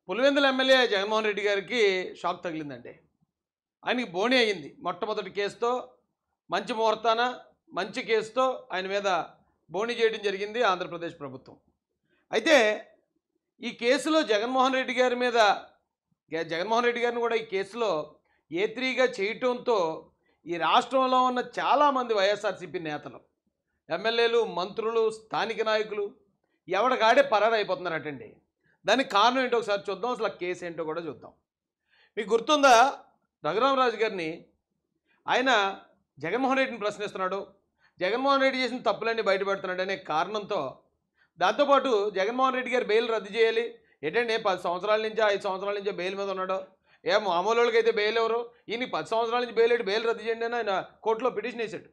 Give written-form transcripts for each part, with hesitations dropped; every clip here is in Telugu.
పులివెందుల ఎమ్మెల్యే జగన్మోహన్ రెడ్డి గారికి షాక్ తగిలిందండి. ఆయనకి బోణి అయ్యింది. మొట్టమొదటి కేసుతో మంచి ముహూర్తాన మంచి కేసుతో ఆయన మీద బోణి చేయడం జరిగింది ఆంధ్రప్రదేశ్ ప్రభుత్వం. అయితే ఈ కేసులో జగన్మోహన్ రెడ్డి గారిని కూడా ఈ కేసులో ఏ3గా చేయటంతో ఈ రాష్ట్రంలో ఉన్న చాలామంది వైఎస్ఆర్సీపీ నేతలు, ఎమ్మెల్యేలు, మంత్రులు, స్థానిక నాయకులు ఎవడికాడే పరారైపోతున్నారటండి. దానికి కారణం ఏంటో ఒకసారి చూద్దాం. అసలు ఆ కేసు ఏంటో కూడా చూద్దాం. మీకు గుర్తుందా, రఘురామరాజు గారిని ఆయన జగన్మోహన్ రెడ్డిని ప్రశ్నిస్తున్నాడు, జగన్మోహన్ రెడ్డి చేసిన తప్పులన్నీ బయటపెడుతున్నాడు అనే కారణంతో, దాంతోపాటు జగన్మోహన్ రెడ్డి గారు బెయిల్ రద్దు చేయాలి. ఏంటంటే 10 సంవత్సరాల నుంచి 5 సంవత్సరాల నుంచో బెయిల్ మీద ఉన్నాడు, మామూలు వాళ్ళకి అయితే బెయిల్ ఎవరు, ఈయన 10 సంవత్సరాల నుంచి బెయిల్ రద్దు చేయండి అని ఆయన కోర్టులో పిటిషన్ వేశాడు.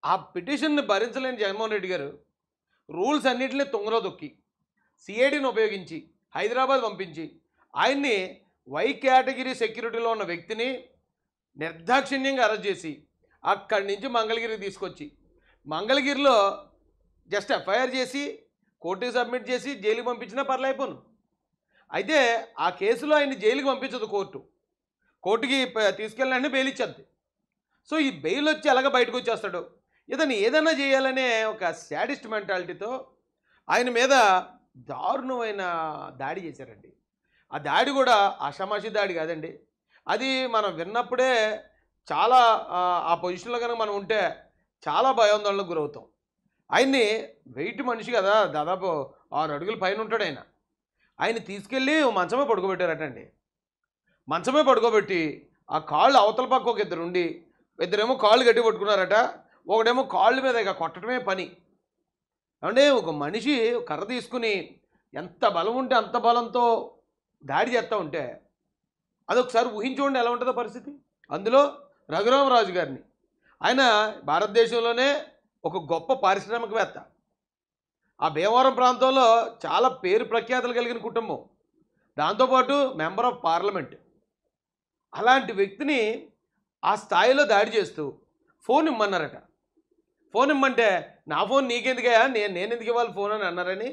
ఆ పిటిషన్ని భరించలేని జగన్మోహన్ రెడ్డి గారు రూల్స్ అన్నింటినీ తుంగలో తొక్కి సిఐడిని ఉపయోగించి హైదరాబాద్ పంపించి ఆయన్ని వై కేటగిరీ సెక్యూరిటీలో ఉన్న వ్యక్తిని నిర్దాక్షిణ్యంగా అరెస్ట్ చేసి అక్కడి నుంచి మంగళగిరికి తీసుకొచ్చి మంగళగిరిలో జస్ట్ ఎఫ్ఐఆర్ చేసి కోర్టుకి సబ్మిట్ చేసి జైలుకి పంపించినా పర్లేకపోను. అయితే ఆ కేసులో ఆయన జైలుకి పంపించదు కోర్టుకి తీసుకెళ్ళాలని బెయిల్ ఇచ్చేది. సో ఈ బెయిల్ వచ్చి ఎలాగ బయటకు వచ్చేస్తాడు, ఇతను ఏదైనా చేయాలనే ఒక శాడిస్ట్ మెంటాలిటీతో ఆయన మీద దారుణమైన దాడి చేశారండి. ఆ దాడి కూడా ఆషామాషి దాడి కాదండి. అది మనం విన్నప్పుడే చాలా ఆ పొజిషన్లో కనుక మనం ఉంటే చాలా భయాందోళనకు గురవుతాం. ఆయన్ని వెయిట్ మనిషి కదా, దాదాపు 6 అడుగుల పైన ఉంటాడు ఆయన. ఆయన తీసుకెళ్ళి మంచమే పడుకోబెట్టారటండి. మంచమే పడుకోబెట్టి ఆ కాళ్ళు అవతల పక్క ఒక ఇద్దరేమో కాళ్ళు గట్టి పట్టుకున్నారట, ఒకడేమో కాళ్ళ మీద ఇక కొట్టడమే పని. అంటే ఒక మనిషి కర్ర తీసుకుని ఎంత బలం ఉంటే అంత బలంతో దాడి చేస్తూ ఉంటే అదొకసారి ఊహించుకోండి ఎలా ఉంటుందో పరిస్థితి. అందులో రఘురామరాజు గారిని, ఆయన భారతదేశంలోనే ఒక గొప్ప పారిశ్రామికవేత్త, ఆ భీమవరం ప్రాంతంలో చాలా పేరు ప్రఖ్యాతలు కలిగిన కుటుంబం, దాంతోపాటు మెంబర్ ఆఫ్ పార్లమెంట్. అలాంటి వ్యక్తిని ఆ స్థాయిలో దాడి చేస్తూ ఫోన్ ఇమ్మన్నారట. ఫోన్ ఇమ్మంటే నా ఫోన్ నీకెందుకయ్యా, నేను ఎందుకు ఇవ్వాలి ఫోన్ అని అన్నారని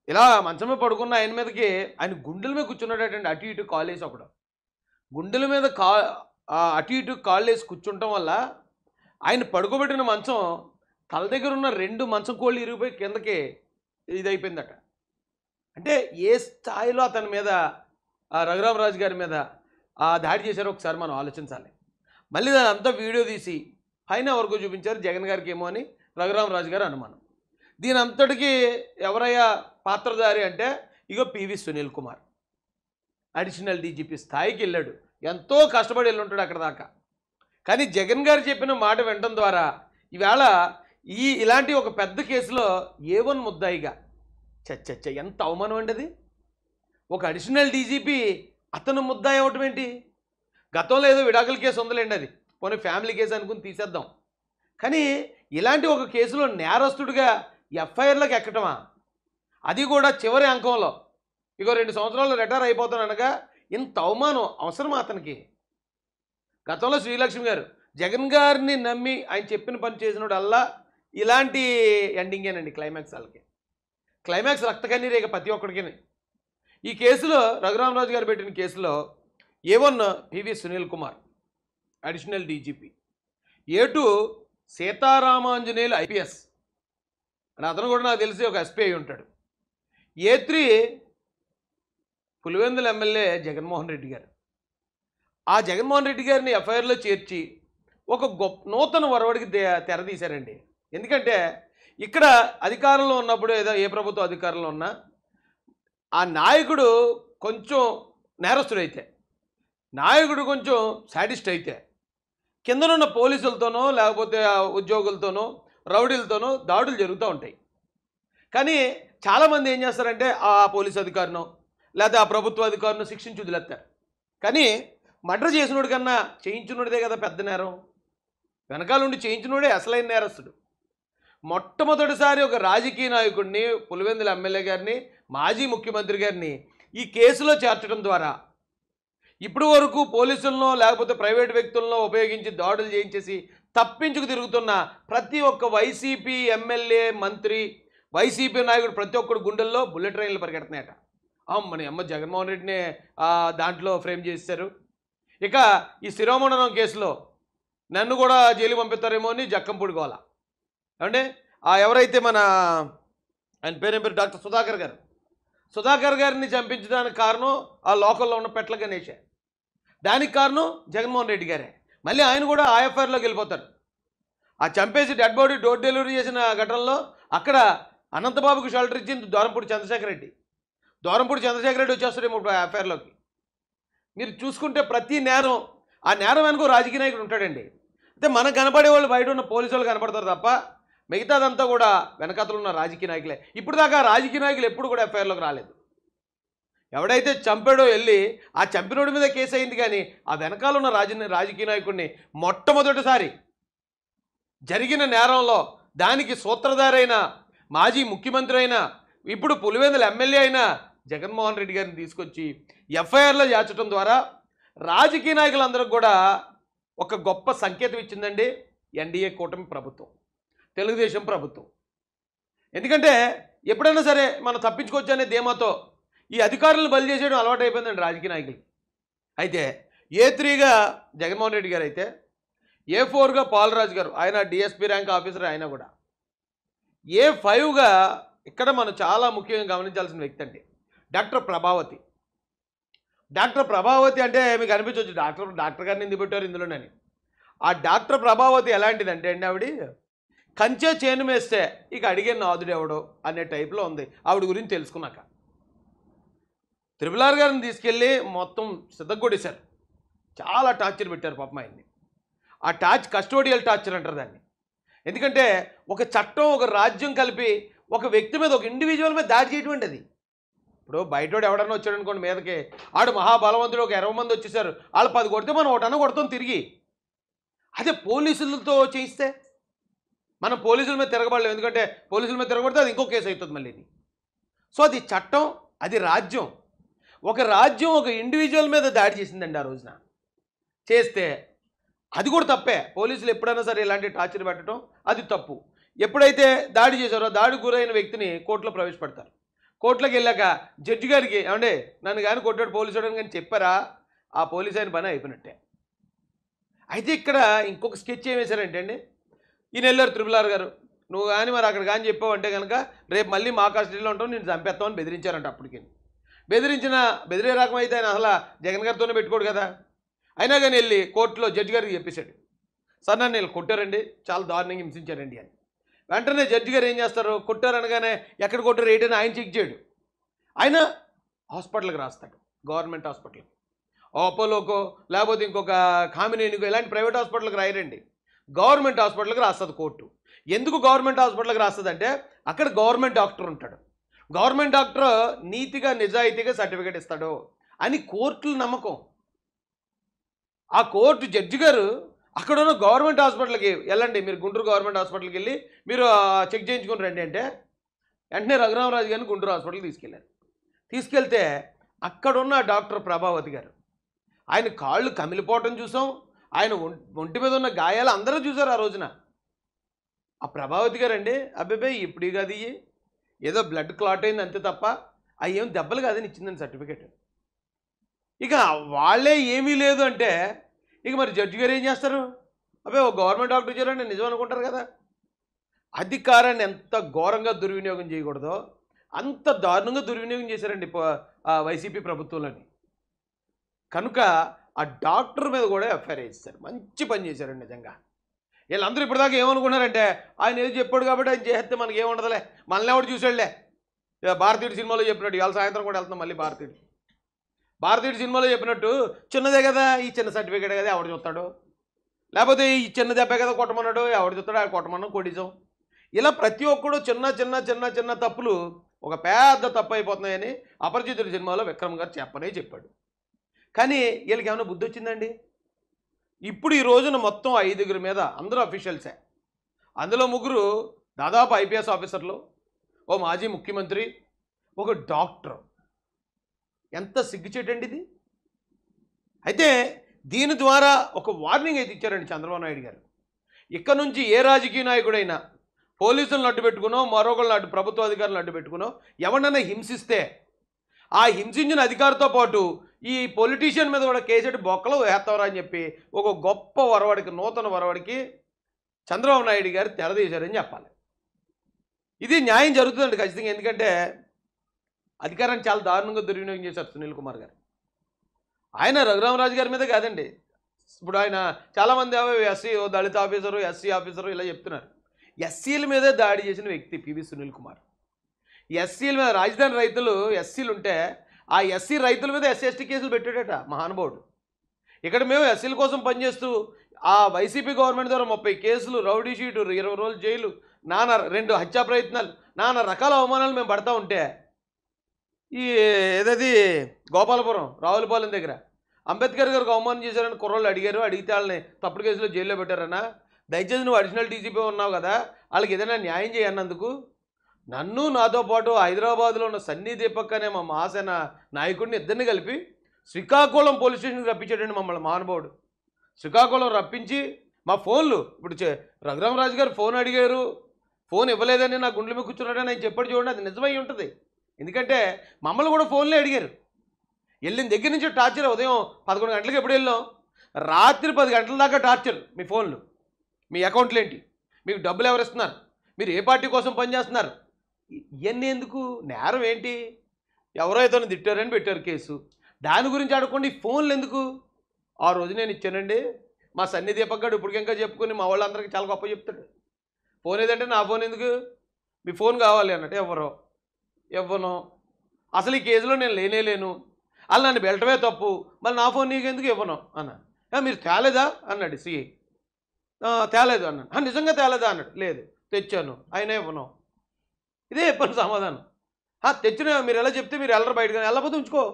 ఇలా మంచమే పడుకున్న ఆయన మీదకి ఆయన గుండెల మీద కూర్చున్నాడటండి. అటు ఇటు కాల్ వేసి ఒకడు గుండెల మీద అటు ఇటు కాళ్ళు వేసి కూర్చుంటాం వల్ల ఆయన పడుకోబెట్టిన మంచం తల దగ్గర ఉన్న 2 మంచం కోళ్ళు ఇరిగిపోయి కిందకి ఇదైపోయిందట. అంటే ఏ స్థాయిలో అతని మీద రఘురామరాజు గారి మీద దాడి చేశారో ఒకసారి మనం ఆలోచించాలి. మళ్ళీ దాని అంతా వీడియో తీసి పైన ఎవరికో చూపించారు, జగన్ గారికి ఏమో అని రఘురామరాజు గారు అనుమానం. దీని అంతటికీ ఎవరయ్యా పాత్రధారి అంటే ఇగో PV Sunil Kumar, additional DGP స్థాయికి వెళ్ళాడు. ఎంతో కష్టపడి వెళ్ళుంటాడు అక్కడ దాకా. కానీ జగన్ గారు చెప్పిన మాట వినడం ద్వారా ఈవేళ ఇలాంటి ఒక పెద్ద కేసులో A1 ముద్దాయిగా చచ్చ ఎంత అవమానం అండి అది. ఒక అడిషనల్ డీజీపీ అతను ముద్దాయి అవ్వటం ఏంటి? గతంలో ఏదో విడాకుల కేసు ఉందిలేండి, అది పోనీ ఫ్యామిలీ కేసు అనుకుని తీసేద్దాం. కానీ ఇలాంటి ఒక కేసులో నేరస్తుడిగా ఎఫ్ఐఆర్లకు ఎక్కటమా, అది కూడా చివరి అంకంలో ఇగో 2 సంవత్సరాలు రిటైర్ అయిపోతాననగా ఇంత అవమానం అవసరమా అతనికి? గతంలో శ్రీలక్ష్మి గారు జగన్ గారిని నమ్మి ఆయన చెప్పిన పని చేసినోడల్లా ఇలాంటి ఎండింగేనండి. క్లైమాక్స్ రక్త కన్నీరే ఇక ప్రతి ఒక్కడికి. ఈ కేసులో రఘురామరాజు గారు పెట్టిన కేసులో A1 PV Sunil Kumar additional DGP, A2 Seetharamanjaneyulu IPS అని అతను కూడా నాకు తెలిసి ఒక SP అయి ఉంటాడు, A3 పులివెందుల ఎమ్మెల్యే జగన్మోహన్ రెడ్డి గారు. ఆ జగన్మోహన్ రెడ్డి గారిని ఎఫ్ఐఆర్లో చేర్చి ఒక నూతన వరవడికి తెరదీశారండి. ఎందుకంటే ఇక్కడ అధికారంలో ఉన్నప్పుడు ఏదో ఏ ప్రభుత్వం అధికారంలో ఉన్నా ఆ నాయకుడు కొంచెం నేరస్తుడైతే, నాయకుడు కొంచెం సాడిస్ట్ అయితే కిందనున్న పోలీసులతోనో లేకపోతే ఉద్యోగులతోనో రౌడీలతోనో దాడులు జరుగుతూ ఉంటాయి. కానీ చాలామంది ఏం చేస్తారంటే ఆ పోలీసు అధికారినో లేదా ఆ ప్రభుత్వ అధికారినో శిక్షించి వదిలేస్తారు. కానీ మర్డర్ చేసినోడి కన్నా చేయించినోడిదే కదా పెద్ద నేరం. వెనకాల నుండి చేయించినోడే అసలైన నేరస్తుడు. మొట్టమొదటిసారి ఒక రాజకీయ నాయకుడిని, పులివెందుల ఎమ్మెల్యే గారిని, మాజీ ముఖ్యమంత్రి గారిని ఈ కేసులో చేర్చడం ద్వారా ఇప్పటి వరకు పోలీసులను లేకపోతే ప్రైవేట్ వ్యక్తులను ఉపయోగించి దాడులు చేయించేసి తప్పించుకు తిరుగుతున్న ప్రతి ఒక్క వైసీపీ ఎమ్మెల్యే, మంత్రి, వైసీపీ నాయకుడు ప్రతి ఒక్కడు గుండెల్లో బుల్లెట్ ట్రైన్లు పరిగెడుతున్నాయట. మన అమ్మ జగన్మోహన్ రెడ్డిని దాంట్లో ఫ్రేమ్ చేశారు. ఇక ఈ శిరోమండనం కేసులో నన్ను కూడా జైలు పంపిస్తారేమో అని జక్కంపూడి గోల. ఏమంటే ఎవరైతే ఆయన పేరు డాక్టర్ సుధాకర్ గారిని చంపించడానికి కారణం ఆ లోకల్లో ఉన్న పెట్ల గణేషే. దానికి కారణం జగన్మోహన్ రెడ్డి గారే. మళ్ళీ ఆయన కూడా ఐఎఫ్ఐఆర్లోకి వెళ్ళిపోతారు. ఆ చంపేసి డెడ్ బాడీ డోర్ డెలివరీ చేసిన ఘటనలో అక్కడ అనంతబాబుకు షెల్టర్ ఇచ్చింది దూరంపూడి చంద్రశేఖర్ రెడ్డి వచ్చేస్తాడేమో ఇప్పుడు ఐఎఫ్ఐఆర్లోకి. మీరు చూసుకుంటే ప్రతి నేరం ఆ నేరం వెనుక రాజకీయ నాయకుడు ఉంటాడండి. అయితే మనకు కనపడే వాళ్ళు బయట ఉన్న పోలీసు వాళ్ళు కనపడతారు తప్ప మిగతాదంతా కూడా వెనకాతలు ఉన్న రాజకీయ నాయకులే. ఇప్పుడు దాకా రాజకీయ నాయకులు ఎప్పుడు కూడా ఎఫ్ఐఆర్లోకి రాలేదు. ఎవడైతే చంపాడో వెళ్ళి ఆ చంపినోడి మీద కేసు అయింది, కానీ ఆ వెనకాల ఉన్న రాజకీయ నాయకుడిని మొట్టమొదటిసారి జరిగిన నేరంలో దానికి సూత్రధారైన మాజీ ముఖ్యమంత్రి అయిన ఇప్పుడు పులివెందుల ఎమ్మెల్యే అయిన జగన్మోహన్ రెడ్డి గారిని తీసుకొచ్చి ఎఫ్ఐఆర్లో చేర్చడం ద్వారా రాజకీయ నాయకులందరికీ కూడా ఒక గొప్ప సంకేతం ఇచ్చిందండి ఎన్డీఏ కూటమి ప్రభుత్వం, తెలుగుదేశం ప్రభుత్వం. ఎందుకంటే ఎప్పుడైనా సరే మనం తప్పించుకోవచ్చు అనే ధీమాతో ఈ అధికారులను బలి చేసేయడం అలవాటు అయిపోయిందండి రాజకీయ నాయకులకి. అయితే A3గా జగన్మోహన్ రెడ్డి గారు అయితే A4గా పాలరాజు గారు, ఆయన డిఎస్పీ ర్యాంక్ ఆఫీసర్, ఆయన కూడా A5గా ఇక్కడ మనం చాలా ముఖ్యంగా గమనించాల్సిన వ్యక్తి అండి డాక్టర్ ప్రభావతి అంటే మీకు అనిపించవచ్చు డాక్టర్ గారిని ఎందుకు పెట్టారు ఇందులోనని. ఆ డాక్టర్ ప్రభావతి ఎలాంటిదంటే అండి, ఆవిడ కంచే చేను వేస్తే ఇక అడిగే నాదుడు ఎవడో అనే టైప్లో ఉంది. ఆవిడ గురించి తెలుసుకున్నాక త్రిపుల్ ఆర్ గారిని తీసుకెళ్ళి మొత్తం సిద్ధగొట్టేశారు. చాలా టార్చర్ పెట్టారు పాపం ఆయన్ని. ఆ కస్టోడియల్ టార్చర్ అంటారు దాన్ని. ఎందుకంటే ఒక చట్టం ఒక రాజ్యం కలిపి ఒక వ్యక్తి మీద ఒక ఇండివిజువల్ మీద దాడి చేయటం అది. ఇప్పుడు బయటోడు ఎవడన్నా వచ్చాడు అనుకోండి మీదకి, ఆడు మహాబలవంతుడు ఒక 20 మంది వచ్చేసారు, వాళ్ళు 10 కొడితే మనం ఒకటన్నా కొడతాం తిరిగి. అదే పోలీసులతో చేయిస్తే మనం పోలీసుల మీద తిరగబడలేము, ఎందుకంటే పోలీసుల మీద తిరగబడితే అది ఇంకో కేసు అవుతుంది మళ్ళీ. సో అది చట్టం, అది రాజ్యం. ఒక రాజ్యం ఒక ఇండివిజువల్ మీద దాడి చేసిందండి ఆ రోజున. చేస్తే అది కూడా తప్పే. పోలీసులు ఎప్పుడైనా సరే ఇలాంటి టార్చర్ పెట్టడం అది తప్పు. ఎప్పుడైతే దాడి చేశారో దాడికి గురైన వ్యక్తిని కోర్టులో ప్రవేశపెడతారు. కోర్టులోకి వెళ్ళాక జడ్జి గారికి ఏమంటే నన్ను కానీ కొట్టాడు పోలీసు వాడని కానీ చెప్పారా, ఆ పోలీసు ఆయన పని అయిపోయినట్టే. అయితే ఇక్కడ ఇంకొక స్కెచ్ ఏం వేశారంటే అండి, ఈయన వెళ్ళారు త్రిపుల్ ఆర్ గారు, నువ్వు కానీ మరి అక్కడ కానీ చెప్పావు అంటే కనుక రేపు మళ్ళీ మా కస్టడీలో ఉంటావు, నేను చంపేస్తామని బెదిరించారంట. అప్పటికి బెదిరే రకం అయితే ఆయన అసలు జగన్ గారితోనే పెట్టుకోడు కదా. అయినా కానీ వెళ్ళి కోర్టులో జడ్జి గారికి చెప్పేశాడు, సార్ నన్ను వీళ్ళు కొట్టారండి, చాలా దారుణంగా హింసించారండి అని. వెంటనే జడ్జి గారు ఏం చేస్తారు, కొట్టారనగానే ఎక్కడ కొట్టారు ఏంటని ఆయన చెక్ చేయడు. ఆయన హాస్పిటల్కి రాస్తాడు, గవర్నమెంట్ హాస్పిటల్కి, అపోలోకో లేకపోతే ఇంకొక కామినేనికో ఇలాంటి ప్రైవేట్ హాస్పిటల్కి రాయరండి, గవర్నమెంట్ హాస్పిటల్కి రాస్తుంది కోర్టు. ఎందుకు గవర్నమెంట్ హాస్పిటల్కి రాస్తుంది అంటే అక్కడ గవర్నమెంట్ డాక్టర్ ఉంటాడు, గవర్నమెంట్ డాక్టర్ నీతిగా నిజాయితీగా సర్టిఫికేట్ ఇస్తాడు అని కోర్టుల నమ్మకం. ఆ కోర్టు జడ్జి గారు అక్కడ ఉన్న గవర్నమెంట్ హాస్పిటల్కి వెళ్ళండి, మీరు గుంటూరు గవర్నమెంట్ హాస్పిటల్కి వెళ్ళి మీరు చెక్ చేయించుకుని రండి అంటే వెంటనే రఘురామరాజు గారిని గుంటూరు హాస్పిటల్కి తీసుకెళ్ళారు. తీసుకెళ్తే అక్కడున్న డాక్టర్ ప్రభావతి గారు, ఆయన కాళ్ళు కమిలిపోవటం చూసాం, ఆయన ఒంటి మీద ఉన్న గాయాలు అందరూ చూసారు ఆ రోజున. ఆ ప్రభావతి గారు అండి, అబ్బాయి ఇప్పుడు కాదు, ఏదో బ్లడ్ క్లాట్ అయింది అంతే తప్ప అవి ఏం దెబ్బలు కాదని ఇచ్చిందని సర్టిఫికేట్. ఇక వాళ్ళే ఏమీ లేదు అంటే ఇక మరి జడ్జి గారు ఏం చేస్తారు, అబ్బాయి ఒక గవర్నమెంట్ డాక్టర్ చేయాలంటే నిజం అనుకుంటారు కదా. అధికారాన్ని ఎంత ఘోరంగా దుర్వినియోగం చేయకూడదో అంత దారుణంగా దుర్వినియోగం చేశారండి వైసీపీ ప్రభుత్వంలోని. కనుక ఆ డాక్టర్ మీద కూడా ఎఫ్ఐఆర్ వేస్తారు. మంచి పని చేశారండి నిజంగా. వీళ్ళందరూ ఇప్పటిదాకా ఏమనుకున్నారంటే ఆయన ఏదో చెప్పాడు కాబట్టి ఆయన చేస్తే మనకి ఏముండదులే, మనల్ని ఎవడు చూసాడులే. భారతీయుడు సినిమాలో చెప్పినట్టు ఇవాళ సాయంత్రం కూడా వెళ్తాం మళ్ళీ భారతీయుడు సినిమాలో చెప్పినట్టు చిన్నదే కదా ఈ చిన్న సర్టిఫికేట్ కదా ఎవడు చూస్తాడు, లేకపోతే ఈ చిన్న దెబ్బే కదా కొట్టమన్నాడు ఎవడు చూస్తాడు, ఆ కొట్టమన్నాం కొట్టించాం. ఇలా ప్రతి ఒక్కడు చిన్న చిన్న చిన్న చిన్న తప్పులు ఒక పెద్ద తప్పు అయిపోతున్నాయని అపరిచితుడి సినిమాలో విక్రమ్ గారు చెప్పాడు. కానీ వీళ్ళకి ఏమైనా బుద్ధి వచ్చిందండి? ఇప్పుడు ఈ రోజున మొత్తం 5 మీద అందరూ అఫీషియల్సే. అందులో 3 దాదాపు ఐపీఎస్ ఆఫీసర్లు, ఓ మాజీ ముఖ్యమంత్రి, ఒక డాక్టర్. ఎంత సిగ్గుచేటండి ఇది. అయితే దీని ద్వారా ఒక వార్నింగ్ అయితే ఇచ్చారండి చంద్రబాబు నాయుడు గారు. ఇక్కడ నుంచి ఏ రాజకీయ నాయకుడైనా పోలీసులను అడ్డు పెట్టుకునో మరొకళ్ళని ప్రభుత్వ అధికారులను అడ్డు పెట్టుకునో ఎవరినైనా హింసిస్తే ఆ హింసించిన అధికారితో పాటు ఈ పొలిటీషియన్ మీద కూడా కేసెట్టి బొక్కలు వేస్తావరా అని చెప్పి ఒక గొప్ప వరవడికి, నూతన వరవడికి చంద్రబాబు నాయుడు గారు తెరదీశారని చెప్పాలి. ఇది న్యాయం జరుగుతుందండి ఖచ్చితంగా. ఎందుకంటే అధికారాన్ని చాలా దారుణంగా దుర్వినియోగం చేశారు సునీల్ కుమార్ గారు. ఆయన రఘురామరాజు గారి మీద కాదండి, ఇప్పుడు ఆయన చాలామంది ఎస్సీ దళిత ఆఫీసరు, ఎస్సీ ఆఫీసరు ఇలా చెప్తున్నారు. ఎస్సీల మీదే దాడి చేసిన వ్యక్తి పివి సునీల్ కుమార్. ఎస్సీల మీద రాజధాని రైతులు ఎస్సీలు ఉంటే ఆ ఎస్సీ రైతుల మీద ఎస్సీ ఎస్టీ కేసులు పెట్టాడట మహానుభావుడు. ఇక్కడ మేము ఎస్సీల కోసం పనిచేస్తూ ఆ వైసీపీ గవర్నమెంట్ ద్వారా 30 కేసులు, రౌడీ షీటు, 20 రోజులు జైలు, 2 హత్యా ప్రయత్నాలు, నానా రకాల అవమానాలు మేము పడతా ఉంటే ఈ ఏదది గోపాలపురం రావులపాలెం దగ్గర అంబేద్కర్ గారికి అవమానం చేశారని కుర్రోళ్ళు అడిగారు. అడిగితే వాళ్ళని తప్పుడు కేసులో జైల్లో పెట్టారన్నా. దయచేసి నువ్వు అడిషనల్ డీజీపీ ఉన్నావు కదా, వాళ్ళకి ఏదైనా న్యాయం చేయన్నందుకు నన్ను నాతో పాటు హైదరాబాద్లో ఉన్న సన్నీ దీపక్ అనే మా మహాసేన నాయకుడిని ఇద్దరిని కలిపి శ్రీకాకుళం పోలీస్ స్టేషన్కి రప్పించాడండి మమ్మల్ని మహానుభావుడు. శ్రీకాకుళం రప్పించి మా ఫోన్లు ఇప్పుడు రఘురామరాజు గారు ఫోన్ అడిగారు, ఫోన్ ఇవ్వలేదని నా గుండెల మీద కూర్చున్నాడని ఆయన చెప్పాడు చూడండి, అది నిజమై ఉంటుంది. ఎందుకంటే మమ్మల్ని కూడా ఫోన్లే అడిగారు. వెళ్ళిన దగ్గర నుంచి టార్చర్. ఉదయం 11 గంటలకు ఎప్పుడు వెళ్ళాం, రాత్రి 10 గంటల దాకా టార్చర్. మీ ఫోన్లు, మీ అకౌంట్లు ఏంటి, మీకు డబ్బులు ఎవరు ఇస్తున్నారు, మీరు ఏ పార్టీ కోసం పనిచేస్తున్నారు, ఇవన్నీ ఎందుకు, నేరం ఏంటి, ఎవరో ఏదైనా తిట్టారని పెట్టారు కేసు, దాని గురించి అడగకుండా ఈ ఫోన్లు ఎందుకు. ఆ రోజు నేను ఇచ్చానండి. మా సన్ని దీపక్ గారు ఇప్పటికి ఇంకా చెప్పుకుని మా వాళ్ళందరికీ చాలా గొప్ప చెప్తాడు. ఫోన్ ఏదంటే నా ఫోన్ ఎందుకు, మీ ఫోన్ కావాలి అన్నట్టు. ఇవ్వను, అసలు ఈ కేసులో నేను లేను, అలా నన్ను బెల్టమే తప్పు, మళ్ళీ నా ఫోన్ నీకు ఎందుకు ఇవ్వను అన్నా. మీరు తేలేదా అన్నాడు సిఐ. తేలేదు అన్నాడు. నిజంగా తేలేదా అన్నాడు. లేదు తెచ్చాను, అయినా ఇవ్వను. ఇదే చెప్పాను సమాధానం. తెచ్చిన మీరు ఎలా చెప్తే మీరు వెళ్ళరు బయటకు, వెళ్ళకపోతే ఉంచుకో,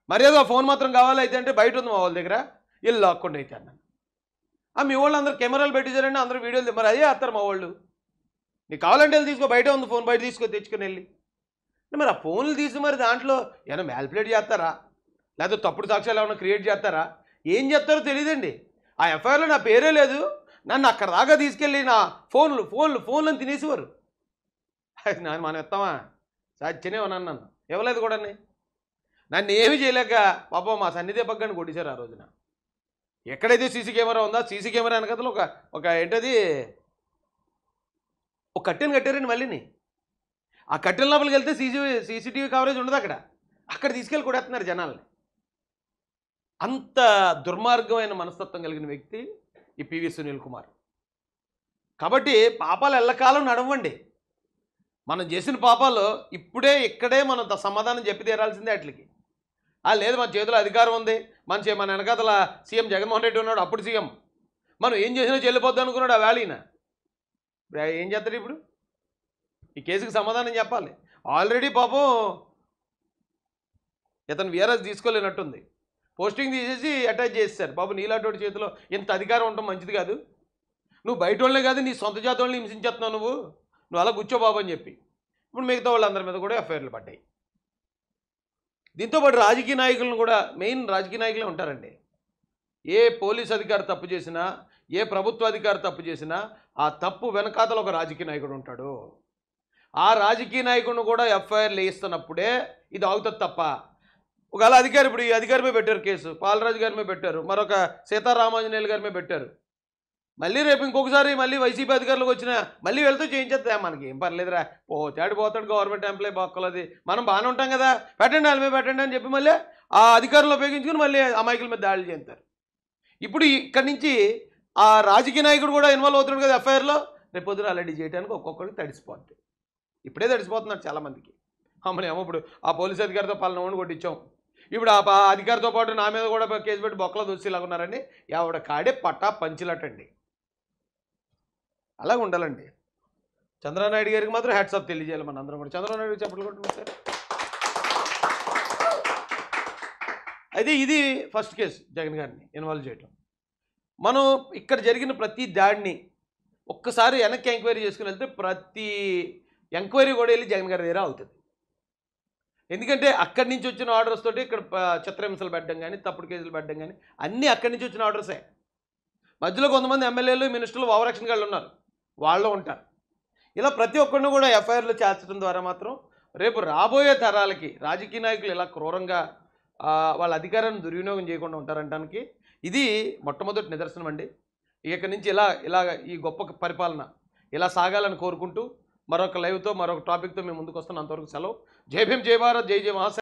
మర్యాద ఫోన్ మాత్రం కావాలి అయితే అంటే బయట ఉంది మా వాళ్ళ దగ్గర, ఇల్లు లాక్కుండా అయితే అన్నాను. మీ వాళ్ళు అందరూ కెమెరాలు పెట్టించారండి, అందరూ వీడియోలు, మరి అదే వేస్తారు మా వాళ్ళు. నీకు కావాలంటే వెళ్ళి తీసుకో, బయట ఉంది ఫోన్, బయట తెచ్చుకొని వెళ్ళి. మరి ఆ ఫోన్లు తీసి మరి దాంట్లో ఏమైనా మ్యాల్పులేట్ చేస్తారా, లేకపోతే తప్పుడు సాక్ష్యాలు ఏమైనా క్రియేట్ చేస్తారా, ఏం చేస్తారో తెలియదండి. ఆ ఎఫ్ఐఆర్లో నా పేరే లేదు, నన్ను అక్కడ దాకా తీసుకెళ్ళి నా ఫోన్లను తినేసేవారు. అది మనం ఎత్తామా, సచ్చినే ఉన్నాను, ఇవ్వలేదు కూడా. నన్ను ఏమీ చేయలేక పాపం మా సన్ని దీపక్ గారిని కొట్టేశారు ఆ రోజున. ఎక్కడైతే సీసీ కెమెరా ఉందో సీసీ కెమెరా వెనకతలో ఒక ఏంటది ఒక కట్టెను కట్టారండి. మళ్ళీని ఆ కట్టెల లోపలికి వెళ్తే సీసీటీవీ కవరేజ్ ఉండదు అక్కడ తీసుకెళ్ళి కొడేస్తున్నారు జనాల్ని. అంత దుర్మార్గమైన మనస్తత్వం కలిగిన వ్యక్తి ఈ పివి సునీల్ కుమార్. కాబట్టి పాపాలు ఎల్లకాలం నడవండి. మనం చేసిన పాపాలు ఇక్కడే మనం సమాధానం చెప్పి తీరాల్సిందే వాటికి. లేదు మన చేతిలో అధికారం ఉంది, మన వెనకాతల సీఎం జగన్మోహన్ రెడ్డి ఉన్నాడు, అప్పుడు సీఎం, మనం ఏం చేసినా చెల్లిపోద్దు అనుకున్నాడు. ఆ వేళ ఏం చేస్తాడు ఇప్పుడు, ఈ కేసుకి సమాధానం చెప్పాలి. ఆల్రెడీ పాపం ఇతను వీఆర్ఎస్ తీసుకోలేనట్టుంది, పోస్టింగ్ తీసేసి అటాచ్ చేసేసారు. బాబు నీలాంటి చేతిలో ఇంత అధికారం ఉండటం మంచిది కాదు, నువ్వు బయట వాళ్ళే కాదు నీ సొంత జాతి వాళ్ళని హింసించేస్తున్నావు, నువ్వు అలా కూర్చో బాబు అని చెప్పి ఇప్పుడు మిగతా వాళ్ళందరి మీద కూడా ఎఫ్ఐఆర్లు పడ్డాయి. దీంతోపాటు రాజకీయ నాయకులను కూడా, మెయిన్ రాజకీయ నాయకులే ఉంటారండి. ఏ పోలీస్ అధికారి తప్పు చేసినా, ఏ ప్రభుత్వ అధికారి తప్పు చేసినా ఆ తప్పు వెనకాతల ఒక రాజకీయ నాయకుడు ఉంటాడు. ఆ రాజకీయ నాయకుడిని కూడా ఎఫ్ఐఆర్లు వేస్తున్నప్పుడే ఇది ఆగుతుంది తప్ప. ఒకవేళ అధికారి, ఇప్పుడు ఈ అధికారి మీద పెట్టారు కేసు, పాలరాజు గారి మీద పెట్టారు, మరొక సీతారామాంజనేయులు గారి మీద పెట్టారు, మళ్ళీ రేపు ఇంకొకసారి మళ్ళీ వైసీపీ అధికారులకు వచ్చినా మళ్ళీ వెళ్తూ చేయించేద్దా, మనకి ఏం పర్లేదురా, పోతాడు గవర్నమెంట్ ఎంప్లాయీ బొక్కలది, మనం బాగానే ఉంటాం కదా, పెట్టండి వాళ్ళ మీద పెట్టండి అని చెప్పి మళ్ళీ ఆ అధికారులు ఉపయోగించుకుని మళ్ళీ అమాయకుల మీద దాడులు చేస్తారు. ఇప్పుడు ఇక్కడి నుంచి ఆ రాజకీయ నాయకుడు కూడా ఇన్వాల్వ్ అవుతున్నాడు కదా ఎఫ్ఐఆర్లో, రేపు పొద్దున అలర్డీ చేయడానికి ఒక్కొక్కరికి తడిసిపోతుంది. ఇప్పుడే తడిసిపోతున్నారు చాలామందికి. అమ్మనేమో ఇప్పుడు ఆ పోలీస్ అధికారితో పలానా కొట్టించాం, ఇప్పుడు ఆ అధికారితో పాటు నా మీద కూడా కేసు పెట్టి బొక్కలో దూసేలాగా ఉన్నారండి. ఎవడ కాడే పట్టా పంచిలటండి. అలాగ ఉండాలండి. చంద్రబాబు నాయుడు గారికి మాత్రం హ్యాట్స్ ఆఫ్ తెలియజేయాలి మన అందరం కూడా. చంద్రబాబు నాయుడు చెప్పలు కొట్టుకుంటారు సార్. అయితే ఇది ఫస్ట్ కేసు జగన్ గారిని ఇన్వాల్వ్ చేయటం. మనం ఇక్కడ జరిగిన ప్రతి దాడిని ఒక్కసారి వెనక్కి ఎంక్వైరీ చేసుకుని వెళ్తే ప్రతి ఎంక్వైరీ కూడా వెళ్ళి జగన్ గారి దగ్గర అవుతుంది. ఎందుకంటే అక్కడి నుంచి వచ్చిన ఆర్డర్స్ తోటి ఇక్కడ చిత్రహింసలు పెట్టడం కానీ, తప్పుడు కేసులు పెట్టడం కానీ అన్నీ అక్కడి నుంచి వచ్చిన ఆర్డర్సే. మధ్యలో కొంతమంది ఎమ్మెల్యేలు, మినిస్టర్లు, ఓవరాక్షన్ గాళ్ళు ఉన్నారు, వాళ్ళు ఉంటారు. ఇలా ప్రతి ఒక్కరిని కూడా ఎఫ్ఐఆర్లో చేర్చడం ద్వారా మాత్రం రేపు రాబోయే తరాలకి రాజకీయ నాయకులు ఇలా క్రూరంగా వాళ్ళ అధికారాన్ని దుర్వినియోగం చేయకుండా ఉంటారంటానికి ఇది మొట్టమొదటి నిదర్శనం అండి. ఇక నుంచి ఇలాగ ఈ గొప్ప పరిపాలన ఇలా సాగాలని కోరుకుంటూ మరొక లైవ్తో మరొక టాపిక్తో మేము ముందుకు వస్తున్నాం. అంతవరకు సెలవు. జై భీమ్, జై భారత్, జై జై మహాశయ.